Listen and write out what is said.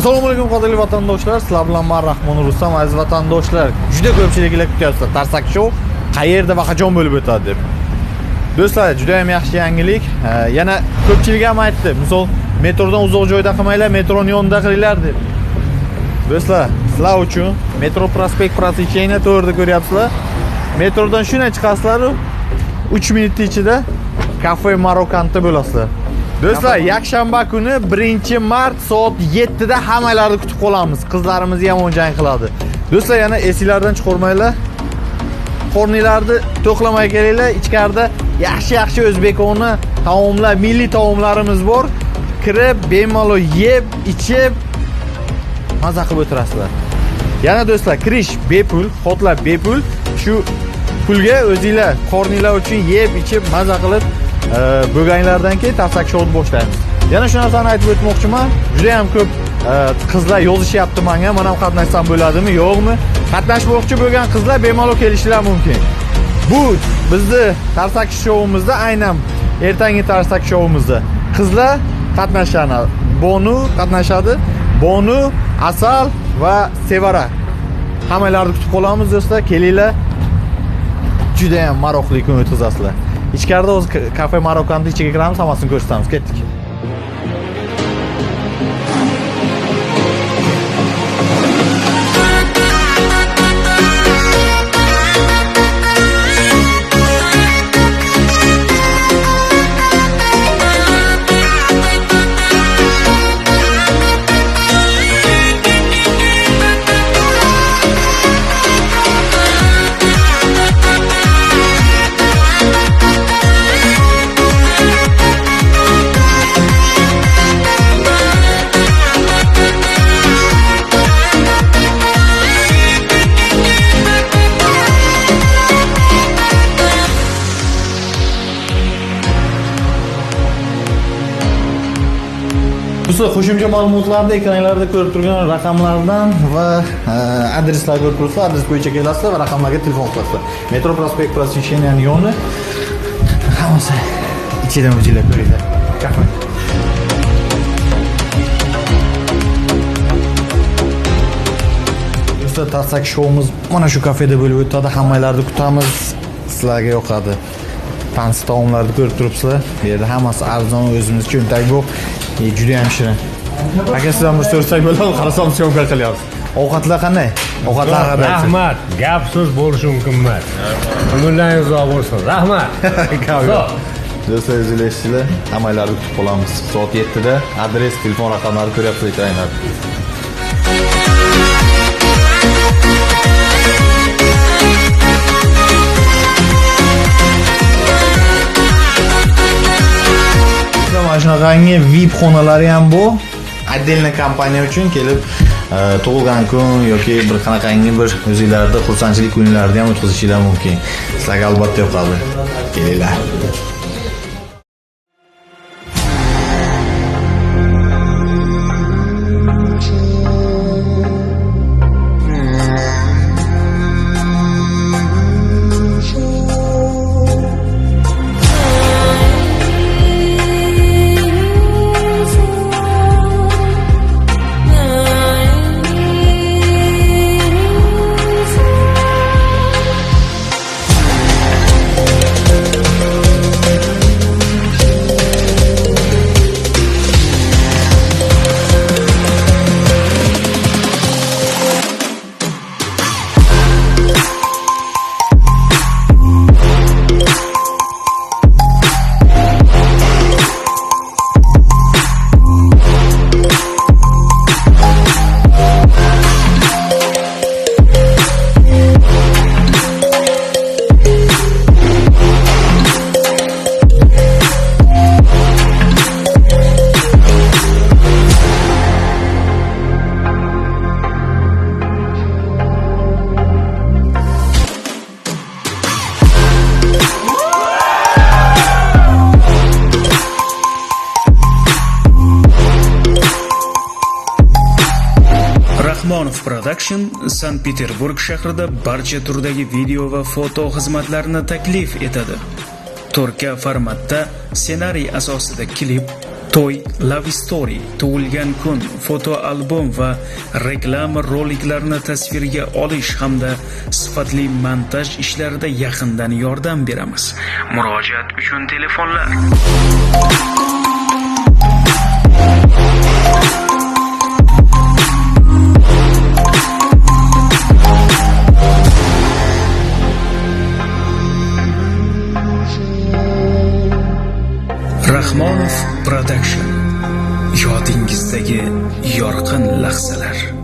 Assalomu alaykum qadrli vatandoshlar. Sizlar bilan men Rahmon Rustam. Aziz vatandoshlar, juda ko'pchiliklar kutyapti. Tarsak show qayerda va qachon bo'lib o'tadi deb. Do'stlar, juda ham yaxshi yangilik. Yana ko'pchilik ham aytdi. Misol, metrodan uzoq joyda qilmanglar, metroning yonida qilinglar deb. Do'stlar, sizlar uchun metro prospekt Prasvicheniya to'g'rida ko'ryapsizlar. Metrodan shuna chiqasizlar, 3 minut ichida kafe Marokanda bo'lasizlar. Do'stlar, yakshanba kuni 1-mart soat 7 da hammalarni kutib qolamiz. Qizlarimiz yomon jang qiladi. Do'stlar, yana esinglardan chiqarmanglar. Qornilarni to'qlamay kelinglar. Ichkarida yaxshi o'zbekona taomlar, milliy taomlarimiz bor. Kirib, bemalol yeb, ichib maza qilib o'tirasizlar. Yana do'stlar, kirish bepul, xotlar bepul. Shu pulga o'zingizlar qornilar uchun yeb, ichib maza qilib bo'lganlardan keyin tarsak showni boshlaymiz. Yana shu narsani aytib o'tmoqchiman. Juda ham ko'p qizlar yozishyapti menga, men ham qatnashsam bo'ladimi, yo'qmi? Qatnashmoqchi bo'lgan qizlar bemalol kelishlari mumkin. Bu bizni tarsak showimizda, aynan ertangi tarsak showimizda qizlar qatnashadi. Bonu qatnashadi. Bonu, Asal va Sevara. Hammalarni kutib qolamiz do'stlar. Kelinglar. Juda ham maroqli kun o'tkazasizlar. İçeride o kafe Marokanda ichiga kiramiz, hammasini ko'rsatamiz. Ketdik. Qo'shimcha ma'lumotlarni ekranlarda ko'rib turgan raqamlardan va adreslar ko'rib turibsizlar. Adres bo'yicha kelasizlar va raqamlarga telefon qilasizlar. Metro prospekt Prasvicheniyaning yoni. Hammasi ichidan o'zinglar ko'ringlar. Kafe. Do'stlar, tarsak showimiz mana shu kafeda bo'lib o'tadi. Hammalarni kutamiz. Sizlarga yoqadi. Tansi taomlarni ko'rib turibsizlar. Bu yerda hammasi arzon, o'zimiz cho'ntak bu. Juda ham shirin. Aka, sizdan bir so'rsak bo'ladi, qarasam syomka qilyapsiz. Ovqatlar qanday? Ovqatlar qanday? Rahmat. Gap so'z bo'lishi mumkin emas. Umrlaringiz uzoq bo'lsin. Rahmat. Do'stlar, o'zingizlar hammalarni kutib qolamiz. Soat 7 da adres, telefon raqamlari ko'ryapsizlar ekranlarda. Mana shunaqangi VIP xonalari ham bu. Отдельный kompaniya uchun kelib tug'ilgan kun yoki bir qanaqangi bir o'zingizlarda xursandchilik kunlarini ham o'tkazishingiz mumkin. Sizlarga albatta yoqadi. Kelinglar. Rahmonov Production Sankt-Peterburg shahrida barcha turdagi video va foto xizmatlarini taklif etadi. 4K formatda ssenariy asosida klip, To'y, love story, tug'ilgan kun, foto albom va reklama roliklarini tasvirga olish hamda sifatli montaj ishlarida yaqindan yordam beramiz. Murojaat uchun telefonlar: Rahmonov Production. Yodingizdagi yorqin lahzalar.